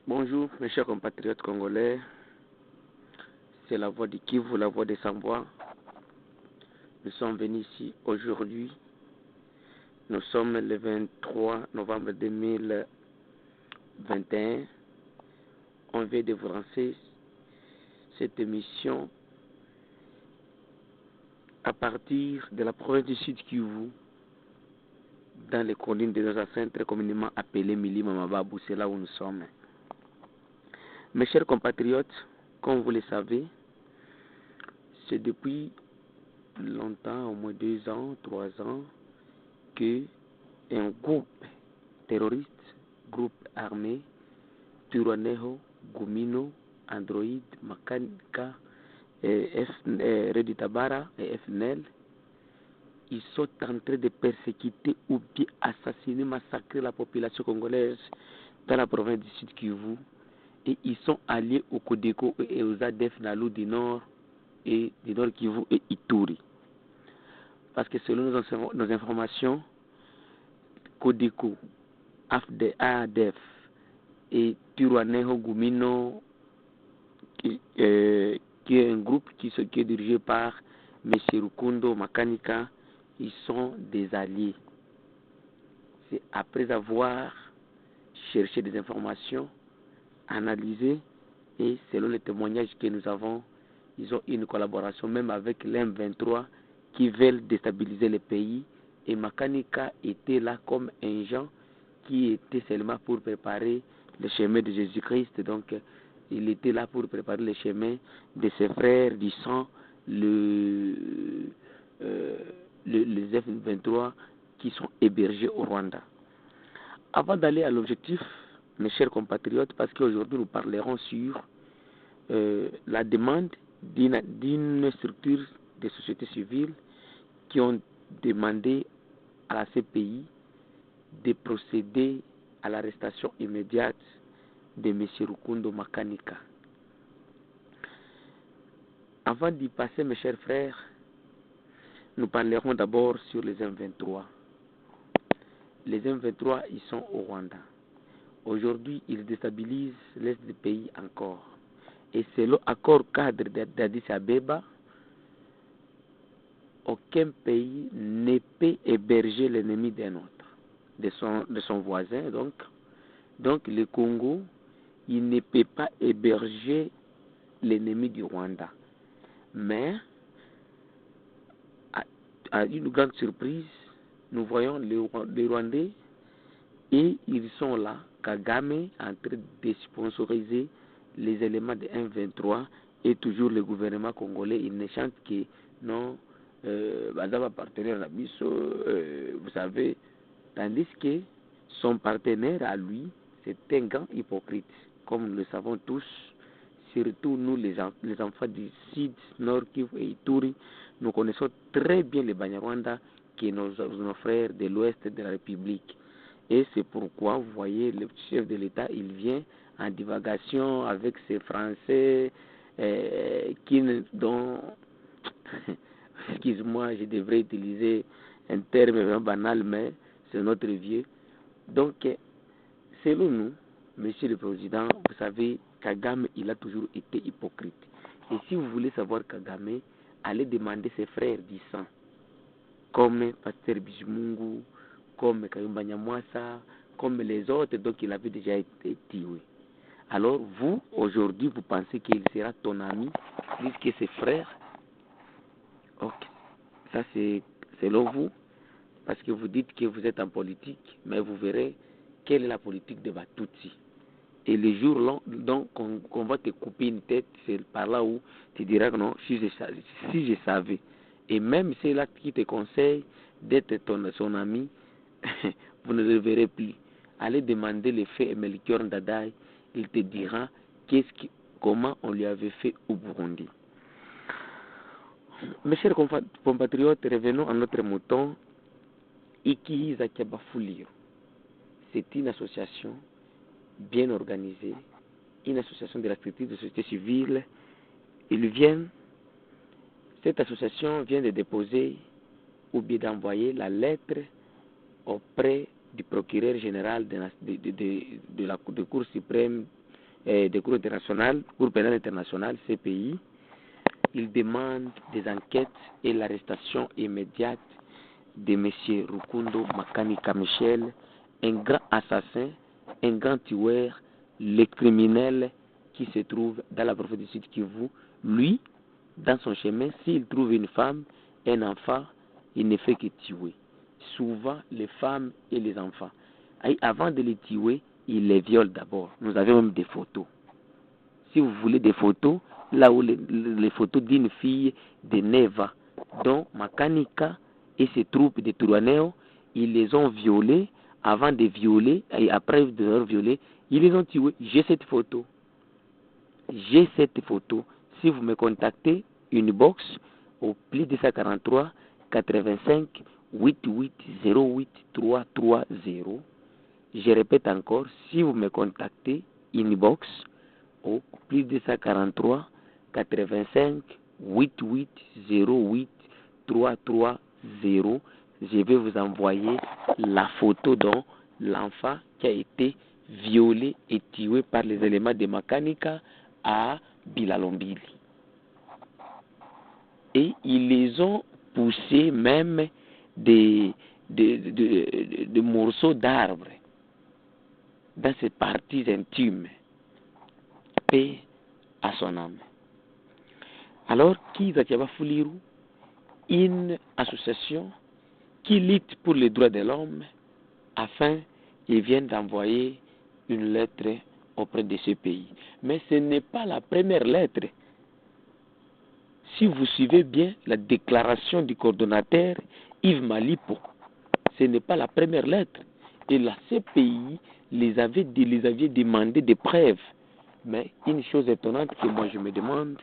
Bonjour mes chers compatriotes congolais, c'est la voix de Kivu, la voix des sans-voix. Nous sommes venus ici aujourd'hui, nous sommes le 23 novembre 2021. On vient de vous lancer cette émission à partir de la province du Sud Kivu, dans les collines de nos ancêtres, très communément appelées Milima Mababou, c'est là où nous sommes. Mes chers compatriotes, comme vous le savez, c'est depuis longtemps, au moins 2 ans, 3 ans, que un groupe terroriste, groupe armé, Twirwaneho, Gumino, Android, Makanika, Redi Tabara et FNL, ils sont en train de persécuter ou bien assassiner, massacrer la population congolaise dans la province du Sud Kivu. Et ils sont alliés au Codeco et aux ADF Nalu du Nord et du Nord Kivu et Ituri. Parce que selon nos informations, Codeco, ADF et Twirwaneho Gumino, qui est un groupe qui est dirigé par M. Rukundo Makanika, ils sont des alliés. C'est après avoir cherché des informations, analysé, et selon les témoignages que nous avons, ils ont une collaboration même avec l'M23 qui veulent déstabiliser le pays. Et Makanika était là comme un gens qui était seulement pour préparer le chemin de Jésus-Christ. Donc, il était là pour préparer le chemin de ses frères du sang, les F23 qui sont hébergés au Rwanda. Avant d'aller à l'objectif, mes chers compatriotes, parce qu'aujourd'hui nous parlerons sur la demande d'une structure de société civile qui ont demandé à la CPI de procéder à l'arrestation immédiate de M. Rukundo Makanika. Avant d'y passer, mes chers frères, nous parlerons d'abord sur les M23. Les M23, ils sont au Rwanda. Aujourd'hui, ils déstabilisent l'Est du pays encore. Et selon l'accord cadre d'Addis Abeba, aucun pays ne peut héberger l'ennemi d'un autre, de son voisin. Donc le Congo, il ne peut pas héberger l'ennemi du Rwanda. Mais, à une grande surprise, nous voyons les Rwandais et ils sont là, Kagame en train de sponsoriser les éléments de M23 et toujours le gouvernement congolais, il ne chante que non, Badaba partenaire à Bisso, vous savez, tandis que son partenaire à lui, c'est un grand hypocrite, comme nous le savons tous, surtout nous les enfants du Sud, Nord Kivu et Ituri, nous connaissons très bien les Banyarwanda qui sont nos frères de l'Ouest de la République. Et c'est pourquoi, vous voyez, le chef de l'État, il vient en divagation avec ses Français, dont, excuse-moi, je devrais utiliser un terme vraiment banal, mais c'est notre vieux. Donc, selon nous, Monsieur le Président, vous savez, Kagame, il a toujours été hypocrite. Et si vous voulez savoir Kagame, allez demander ses frères du sang, comme Pasteur Bijumungu, comme Kayumba Nyamwasa, comme les autres, donc il avait déjà été tué. Alors vous, aujourd'hui, vous pensez qu'il sera ton ami, plus que ses frères? Ok, ça c'est selon vous, parce que vous dites que vous êtes en politique, mais vous verrez quelle est la politique de Batutsi. Et le jour donc qu'on va te couper une tête, c'est par là où tu diras que non, si je savais. Et même c'est là qui te conseille d'être son ami, vous ne le verrez plus. Allez demander les faits à Melchior Ndadaye, il te dira comment on lui avait fait au Burundi. Mes chers compatriotes, revenons à notre mouton. Iki Zakiabafulio, c'est une association bien organisée, une association de la structure de société civile. Cette association vient de déposer ou bien d'envoyer la lettre auprès du procureur général de la Cour suprême de Cour internationale, Cour pénale internationale, CPI. Il demande des enquêtes et l'arrestation immédiate de M. Rukundo Makanika Michel, un grand assassin, un grand tueur, le criminel qui se trouve dans la province du Sud Kivu. Lui, dans son chemin, s'il trouve une femme, un enfant, il ne fait que tuer. Souvent, les femmes et les enfants. Et avant de les tuer, il les viole d'abord. Nous avons même des photos. Si vous voulez des photos, là où les photos d'une fille de Neva, dont Makanika et ses troupes de Touraneo, ils les ont violées. Avant de violer, et après de leur violer, ils les ont tués. J'ai cette photo. J'ai cette photo. Si vous me contactez, une box au plus 243 85 88 08 330. Je répète encore, si vous me contactez, inbox au plus 243 85 88 08 330. Je vais vous envoyer la photo de l'enfant qui a été violé et tué par les éléments de Makanika à Bilalombili. Et ils les ont poussés même des morceaux d'arbres dans ses parties intimes. Paix à son âme. Alors, Kizakiaba Fuliru, une association qui lutte pour les droits de l'homme, afin qu'ils viennent d'envoyer une lettre auprès de ce pays. Mais ce n'est pas la première lettre. Si vous suivez bien la déclaration du coordonnateur Yves Malipo, ce n'est pas la première lettre. Et la CPI les avait demandé des preuves. Mais une chose étonnante que moi je me demande,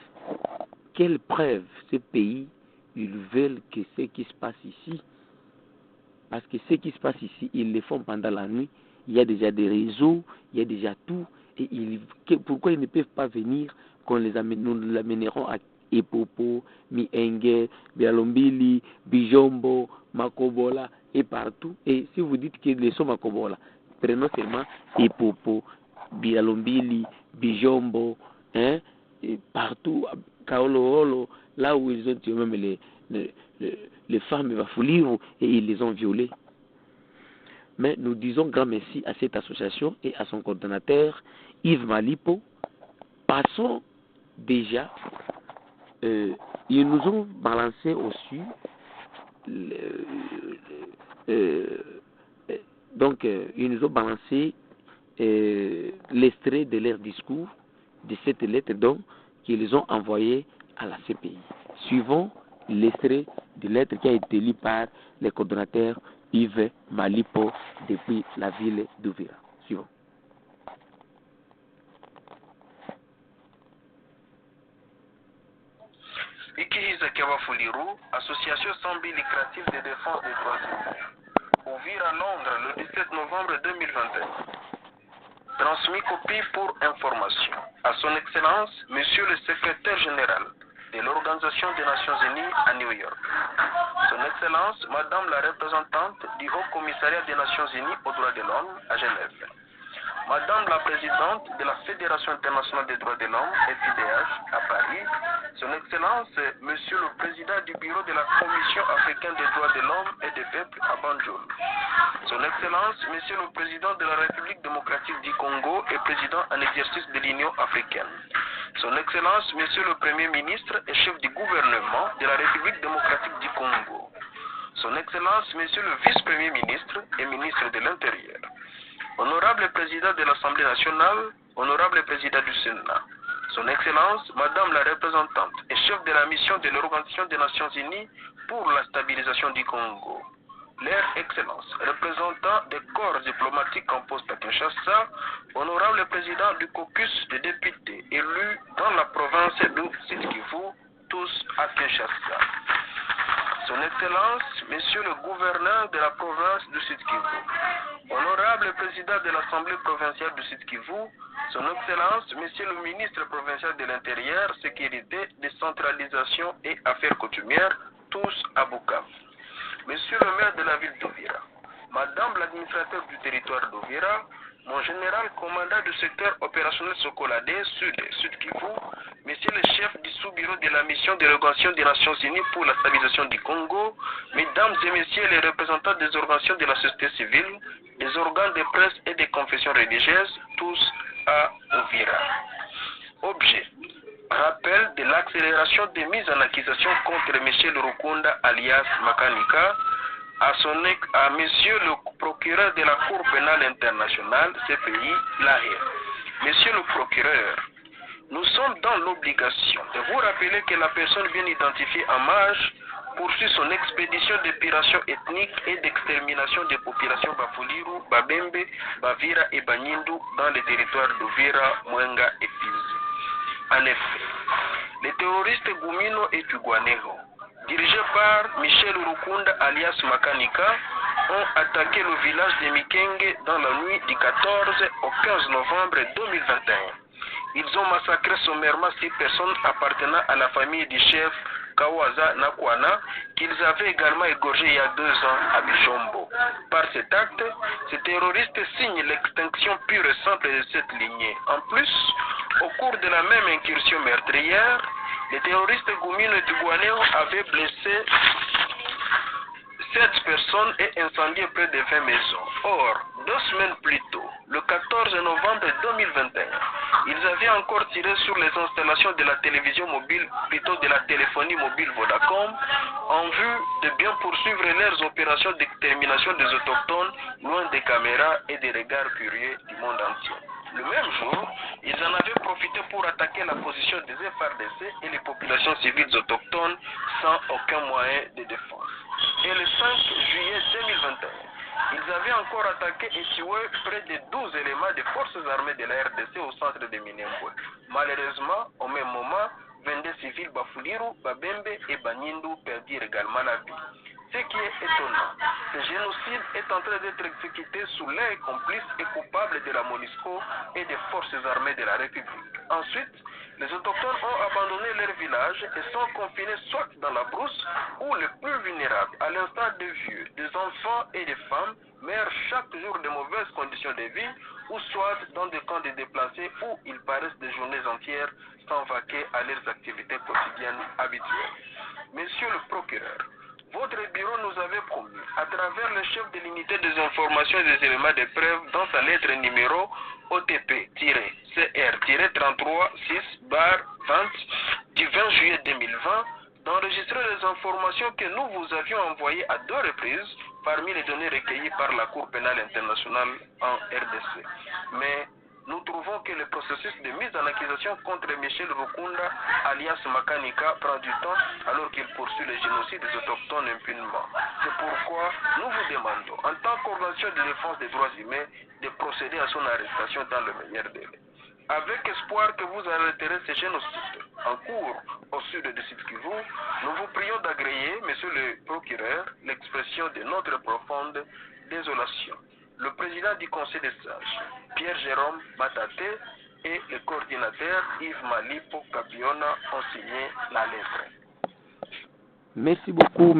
quelles preuves ces pays ils veulent que ce qui se passe ici? Parce que ce qui se passe ici, ils le font pendant la nuit. Il y a déjà des réseaux, il y a déjà tout. Et pourquoi ils ne peuvent pas venir quand nous l'amènerons à Epopo, Mienge, Bialombili, Bijombo, Makobola et partout. Et si vous dites qu'ils sont Makobola, prenons seulement Epopo, Bialombili, Bijombo, et partout, Kaolo, là où ils ont tué même les femmes Bafuliru et ils les ont violées. Mais nous disons grand merci à cette association et à son coordonnateur Yves Malipo. Passons déjà, ils nous ont balancé aussi ils nous ont balancé l'extrait de leur discours de cette lettre donc qu'ils ont envoyée à la CPI. Suivons l'extrait de lettre qui a été lu par le coordonnateur Yves Malipo depuis la ville d'Uvira. Suivons. Ikihiza Kiabafuliru, association sans but lucratif de défense des droits humains. Uvira, Londres, le 17 novembre 2021. Transmis copie pour information à son Excellence, Monsieur le Secrétaire Général de l'Organisation des Nations Unies à New York. Son Excellence, Madame la représentante du Haut Commissariat des Nations Unies aux droits de l'homme à Genève. Madame la présidente de la Fédération internationale des droits de l'homme, FIDH, à Paris. Son Excellence, Monsieur le Président du Bureau de la Commission africaine des droits de l'homme et des peuples à Banjul. Son Excellence, Monsieur le Président de la République démocratique du Congo et Président en exercice de l'Union africaine. Son Excellence, Monsieur le Premier ministre et chef du gouvernement de la République démocratique du Congo. Son Excellence, Monsieur le Vice-Premier ministre et ministre de l'Intérieur. Honorable Président de l'Assemblée nationale, Honorable Président du Sénat. Son Excellence, Madame la représentante et chef de la mission de l'Organisation des Nations Unies pour la stabilisation du Congo. Leur Excellence, représentant des corps diplomatiques en poste à Kinshasa, Honorable Président du caucus des députés élus dans la province de Sud-Kivu, tous à Kinshasa. Son Excellence, Monsieur le Gouverneur de la province du Sud-Kivu, Honorable Président de l'Assemblée provinciale du Sud-Kivu, Son Excellence, Monsieur le Ministre provincial de l'Intérieur, Sécurité, Décentralisation et Affaires coutumières, tous à Bukavu. Monsieur le maire de la ville d'Uvira, Madame l'administrateur du territoire d'Uvira, mon général commandant du secteur opérationnel Sokoladé, Sud Kivu, Monsieur le chef du sous-bureau de la mission de l'Organisation des Nations Unies pour la stabilisation du Congo, Mesdames et Messieurs les représentants des organisations de la société civile, des organes de presse et des confessions religieuses, tous à Uvira. Objet. Rappel de l'accélération des mises en accusation contre Michel Rukunda alias Makanika à Monsieur le procureur de la Cour pénale internationale, CPI, l'AHE. Monsieur le procureur, nous sommes dans l'obligation de vous rappeler que la personne bien identifiée en marge poursuit son expédition d'épuration ethnique et d'extermination des populations Bafuliru, Babembe, Bavira et Banyindu dans les territoires d'Uvira, Mwenga et Fizi. En effet, les terroristes Gumino et Tuguaneho, dirigés par Michel Rukunda alias Makanika, ont attaqué le village de Mikenge dans la nuit du 14 au 15 novembre 2021. Ils ont massacré sommairement 6 personnes appartenant à la famille du chef Kawaza Nakwana, qu'ils avaient également égorgé il y a 2 ans à Bijombo. Par cet acte, ces terroristes signent l'extinction pure et simple de cette lignée. En plus, au cours de la même incursion meurtrière, les terroristes Gumino et Tuguaneo avaient blessé 7 personnes et incendié près de 20 maisons. Or, 2 semaines plus tôt, le 14 novembre 2021, ils avaient encore tiré sur les installations de la télévision mobile, plutôt de la téléphonie mobile Vodacom, en vue de bien poursuivre leurs opérations d'extermination des autochtones loin des caméras et des regards curieux du monde entier. Le même jour, ils en avaient profité pour attaquer la position des FRDC et les populations civiles autochtones sans aucun moyen de défense. Et le 5 juillet 2021, ils avaient encore attaqué et tué près de 12 éléments des forces armées de la RDC au centre de Minembwe. Malheureusement, au même moment, 22 civils Bafuliru, Babembe et Banyindu perdirent également la vie. Ce qui est étonnant, ce génocide est en train d'être exécuté sous l'œil complice et coupable de la MONUSCO et des forces armées de la République. Ensuite, les autochtones ont abandonné leur village et sont confinés soit dans la brousse ou les plus vulnérables, à l'instar des vieux, des enfants et des femmes, meurent chaque jour de mauvaises conditions de vie, ou soit dans des camps de déplacés où ils paraissent des journées entières sans vaquer à leurs activités quotidiennes habituelles. Monsieur le procureur, votre bureau nous avait promis, à travers le chef de l'unité des informations et des éléments de preuve dans sa lettre numéro OTP-CR-336-20 du 20 juillet 2020, d'enregistrer les informations que nous vous avions envoyées à 2 reprises parmi les données recueillies par la Cour pénale internationale en RDC. Mais nous trouvons que le processus de mise en accusation contre Michel Rukunda, alias Makanika, prend du temps alors qu'il poursuit le génocide des autochtones impunément. C'est pourquoi nous vous demandons, en tant qu'organisation de défense des droits humains, de procéder à son arrestation dans le meilleur délai. Avec espoir que vous arrêterez ces génocides en cours au sud de Sud Kivu, nous vous prions d'agréer, monsieur le procureur, l'expression de notre profonde désolation. Le président du Conseil des sages, Pierre-Jérôme Matate, et le coordinateur Yves Malipo Capiona ont signé la lettre. Merci beaucoup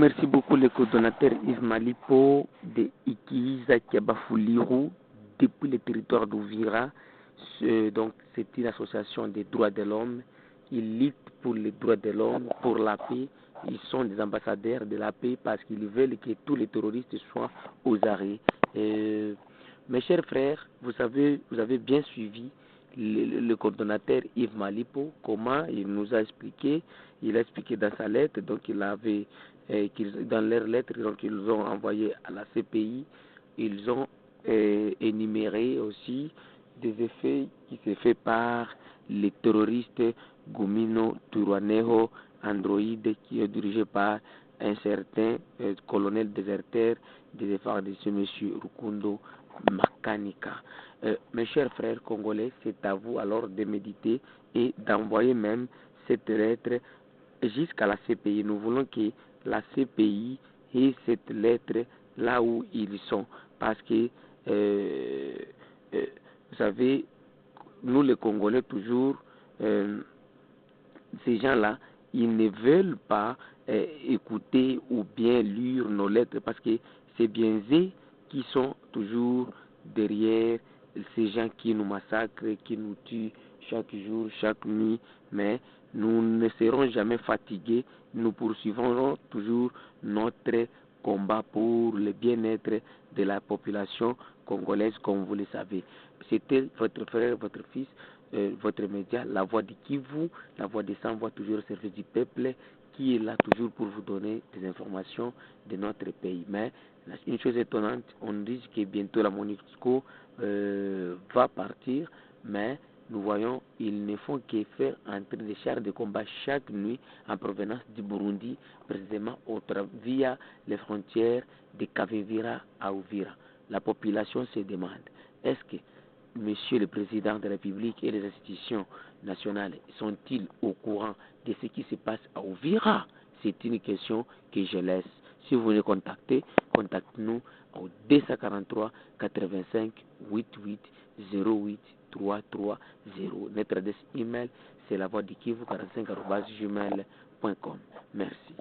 le coordonnateur Yves Malipo de Ikiza Kiabafuliru depuis le territoire d'Uvira. Donc c'est une association des droits de l'homme. Ils luttent pour les droits de l'homme, pour la paix. Ils sont des ambassadeurs de la paix parce qu'ils veulent que tous les terroristes soient aux arrêts. Mes chers frères, vous avez bien suivi le coordonnateur Yves Malipo, comment il nous a expliqué. Il a expliqué dans sa lettre, donc dans leur lettre, donc ils ont envoyé à la CPI, ils ont énuméré aussi des effets qui se fait par les terroristes Gumino Turuaneho Android, qui est dirigé par un certain colonel déserteur des efforts de ce monsieur Rukundo Makanika. Mes chers frères congolais, c'est à vous alors de méditer et d'envoyer même cette lettre jusqu'à la CPI. Nous voulons que la CPI ait cette lettre là où ils sont, parce que vous savez, nous les Congolais toujours, ces gens-là, ils ne veulent pas écouter ou bien lire nos lettres, parce que c'est bien eux qui sont toujours derrière ces gens qui nous massacrent, qui nous tuent chaque jour, chaque nuit, mais nous ne serons jamais fatigués, nous poursuivrons toujours notre combat pour le bien-être de la population congolaise, comme vous le savez. C'était votre frère, votre fils, votre média, la voix de Kivu, la voix des sans-voix, toujours au service du peuple, qui est là toujours pour vous donner des informations de notre pays. Mais une chose étonnante, on dit que bientôt la MONUSCO va partir, mais nous voyons ils ne font que faire entrer des chars de combat chaque nuit en provenance du Burundi, précisément via les frontières de Kavivira à Uvira. La population se demande, est-ce que Monsieur le Président de la République et les institutions nationales sont-ils au courant de ce qui se passe à Uvira? C'est une question que je laisse. Si vous voulez contacter, contactez-nous au 243 85 88 08 330. Notre adresse email, c'est la voix de Kivu 45@gmail.com. Merci.